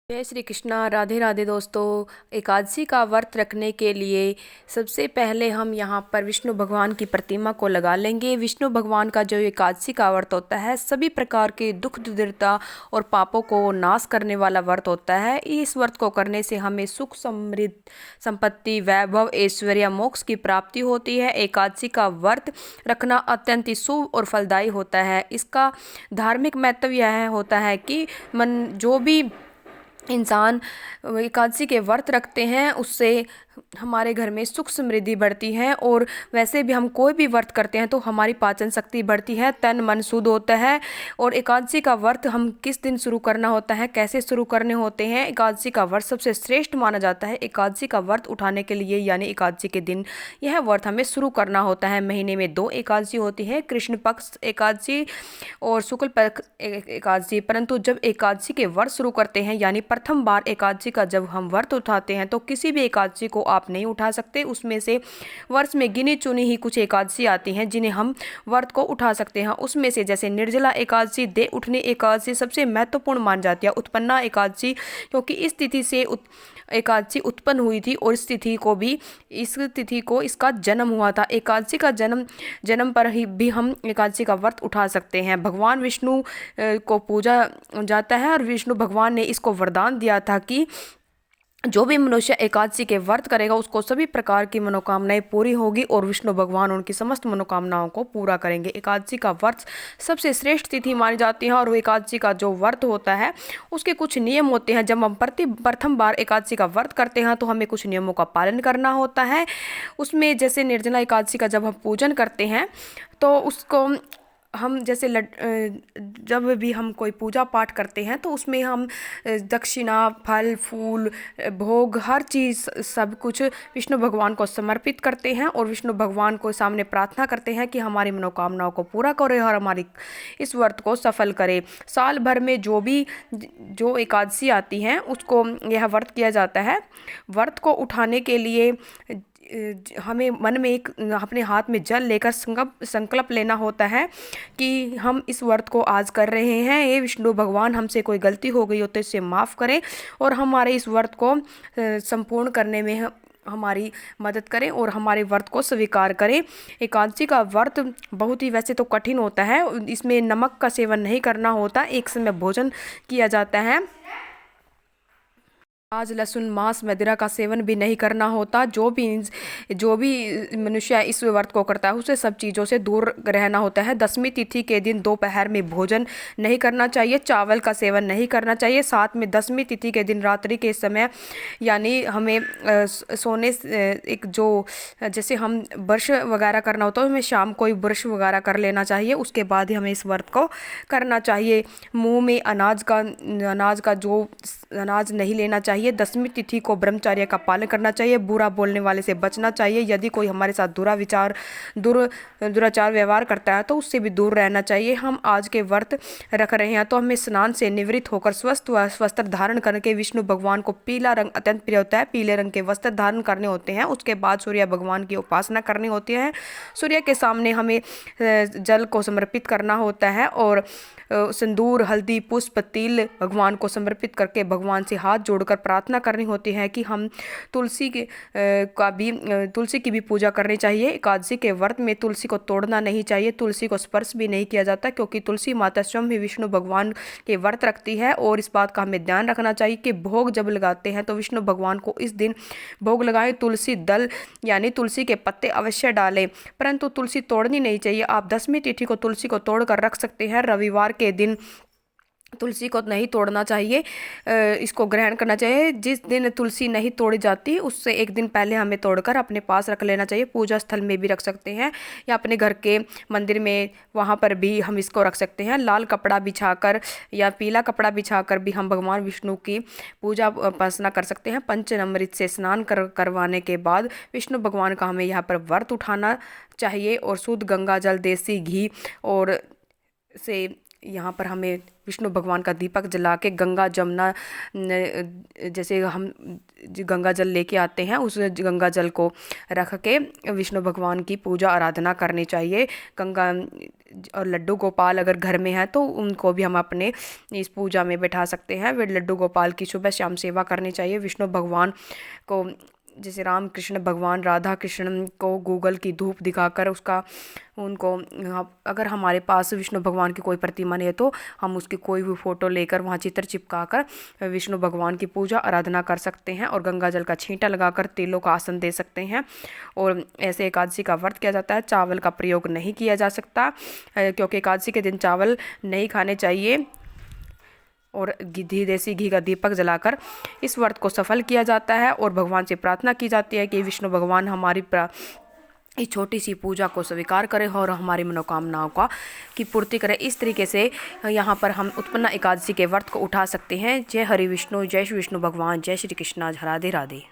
जय श्री कृष्णा। राधे राधे दोस्तों। एकादशी का व्रत रखने के लिए सबसे पहले हम यहाँ पर विष्णु भगवान की प्रतिमा को लगा लेंगे। विष्णु भगवान का जो एकादशी का व्रत होता है सभी प्रकार के दुख दरिद्रता और पापों को नाश करने वाला व्रत होता है। इस व्रत को करने से हमें सुख समृद्ध संपत्ति वैभव ऐश्वर्य मोक्ष की प्राप्ति होती है। एकादशी का व्रत रखना अत्यंत ही शुभ और फलदायी होता है। इसका धार्मिक महत्व यह होता है कि जो भी इंसान एकादशी के व्रत रखते हैं उससे हमारे घर में सुख समृद्धि बढ़ती है। और वैसे भी हम कोई भी व्रत करते हैं तो हमारी पाचन शक्ति बढ़ती है, तन मन शुद्ध होता है। और एकादशी का व्रत हम किस दिन शुरू करना होता है, कैसे शुरू करने होते हैं। एकादशी का व्रत सबसे श्रेष्ठ माना जाता है। एकादशी का व्रत उठाने के लिए यानी एकादशी के दिन यह व्रत हमें शुरू करना होता है। महीने में 2 एकादशी होती है, कृष्ण पक्ष एकादशी और शुक्ल पक्ष एकादशी। परंतु जब एकादशी के व्रत शुरू करते हैं यानी प्रथम बार एकादशी का जब हम व्रत उठाते हैं तो किसी भी एकादशी को आप नहीं उठा सकते। उसमें से वर्ष में गिनी चुनी ही कुछ एकादशी आती हैं जिन्हें हम व्रत को उठा सकते हैं। उसमें से जैसे निर्जला एकादशी, दे उठनी एकादशी सबसे महत्वपूर्ण मान जाती है। उत्पन्ना एकादशी, क्योंकि इस तिथि से एकादशी उत्पन्न हुई थी और इस तिथि को इसका जन्म हुआ था। एकादशी का जन्म पर ही भी हम एकादशी का व्रत उठा सकते हैं। भगवान विष्णु को पूजा जाता है और विष्णु भगवान ने इसको वरदान दिया था कि जो भी मनुष्य एकादशी के व्रत करेगा उसको सभी प्रकार की मनोकामनाएं पूरी होगी और विष्णु भगवान उनकी समस्त मनोकामनाओं को पूरा करेंगे। एकादशी का व्रत सबसे श्रेष्ठ तिथि मानी जाती है और वो एकादशी का जो व्रत होता है उसके कुछ नियम होते हैं। जब हम प्रथम बार एकादशी का व्रत करते हैं तो हमें कुछ नियमों का पालन करना होता है। उसमें जैसे निर्जला एकादशी का जब हम पूजन करते हैं तो उसको हम जैसे जब भी हम कोई पूजा पाठ करते हैं तो उसमें हम दक्षिणा, फल फूल, भोग, हर चीज़ सब कुछ विष्णु भगवान को समर्पित करते हैं और विष्णु भगवान को सामने प्रार्थना करते हैं कि हमारी मनोकामनाओं को पूरा करे और हमारी इस व्रत को सफल करे। साल भर में जो एकादशी आती हैं उसको यह व्रत किया जाता है। व्रत को उठाने के लिए हमें मन में अपने हाथ में जल लेकर संकल्प लेना होता है कि हम इस व्रत को आज कर रहे हैं। ये विष्णु भगवान हमसे कोई गलती हो गई हो तो इसे माफ़ करें और हमारे इस व्रत को संपूर्ण करने में हमारी मदद करें और हमारे व्रत को स्वीकार करें। एकादशी का व्रत बहुत ही वैसे तो कठिन होता है। इसमें नमक का सेवन नहीं करना होता, एक समय भोजन किया जाता है। आज लहसुन मांस मदिरा का सेवन भी नहीं करना होता। जो भी मनुष्य इस व्रत को करता है उसे सब चीज़ों से दूर रहना होता है। 10वीं तिथि के दिन दोपहर में भोजन नहीं करना चाहिए, चावल का सेवन नहीं करना चाहिए। साथ में 10वीं तिथि के दिन रात्रि के समय यानी हमें सोने एक जो जैसे हम ब्रश वगैरह करना होता है हमें शाम को ही ब्रश वगैरह कर लेना चाहिए। उसके बाद ही हमें इस व्रत को करना चाहिए। मुंह में अनाज नहीं लेना चाहिए। 10वीं तिथि को ब्रह्मचर्य का पालन करना चाहिए। बुरा बोलने वाले से बचना चाहिए। यदि कोई हमारे साथ दुराचार व्यवहार करता है तो उससे भी दूर रहना चाहिए। हम आज के व्रत रख रहे हैं तो हमें स्नान से निवृत्त होकर स्वस्थ वस्त्र धारण करके विष्णु भगवान को पीला रंग अत्यंत प्रिय होता है, पीले रंग के वस्त्र धारण करने होते हैं। उसके बाद सूर्य भगवान की उपासना करनी होती है। सूर्य के सामने हमें जल को समर्पित करना होता है और सिंदूर, हल्दी, पुष्प, तिल भगवान को समर्पित करके भगवान से हाथ जोड़कर प्रार्थना करनी होती है कि हम तुलसी की भी पूजा करनी चाहिए। एकादशी के व्रत में तुलसी को तोड़ना नहीं चाहिए, तुलसी को स्पर्श भी नहीं किया जाता क्योंकि तुलसी माता स्वयं भी विष्णु भगवान के व्रत रखती है। और इस बात का हमें ध्यान रखना चाहिए कि भोग जब लगाते हैं तो विष्णु भगवान को इस दिन भोग लगाएं। तुलसी दल यानी तुलसी के पत्ते अवश्य डालें, परंतु तुलसी तोड़नी नहीं चाहिए। आप 10वीं तिथि को तुलसी को तोड़ कर रख सकते हैं। रविवार के दिन तुलसी को नहीं तोड़ना चाहिए, इसको ग्रहण करना चाहिए। जिस दिन तुलसी नहीं तोड़ी जाती उससे एक दिन पहले हमें तोड़कर अपने पास रख लेना चाहिए। पूजा स्थल में भी रख सकते हैं या अपने घर के मंदिर में, वहाँ पर भी हम इसको रख सकते हैं। लाल कपड़ा बिछाकर या पीला कपड़ा बिछाकर भी हम भगवान विष्णु की पूजा उपासना कर सकते हैं। पंचामृत से स्नान करवाने के बाद विष्णु भगवान का हमें यहाँ पर व्रत उठाना चाहिए और शुद्ध गंगा जल, देसी घी और से यहाँ पर हमें विष्णु भगवान का दीपक जला के गंगा जमुना जैसे हम गंगा जल लेके आते हैं, उस गंगा जल को रख के विष्णु भगवान की पूजा आराधना करनी चाहिए। गंगा और लड्डू गोपाल अगर घर में है तो उनको भी हम अपने इस पूजा में बैठा सकते हैं। वे लड्डू गोपाल की सुबह शाम सेवा करनी चाहिए। विष्णु भगवान को जैसे राम कृष्ण भगवान राधा कृष्ण को गूगल की धूप दिखाकर उनको अगर हमारे पास विष्णु भगवान की कोई प्रतिमा नहीं है तो हम उसकी कोई भी फ़ोटो लेकर वहाँ चित्र चिपका कर विष्णु भगवान की पूजा आराधना कर सकते हैं और गंगा जल का छींटा लगाकर तिलों का आसन दे सकते हैं। और ऐसे एकादशी का व्रत किया जाता है। चावल का प्रयोग नहीं किया जा सकता क्योंकि एकादशी के दिन चावल नहीं खाने चाहिए। और देसी घी का दीपक जलाकर इस व्रत को सफल किया जाता है और भगवान से प्रार्थना की जाती है कि विष्णु भगवान हमारी इस छोटी सी पूजा को स्वीकार करें और हमारी मनोकामनाओं की पूर्ति करें। इस तरीके से यहाँ पर हम उत्पन्ना एकादशी के व्रत को उठा सकते हैं। जय हरि विष्णु, जय श्री विष्णु भगवान, जय श्री कृष्णा, राधे राधे।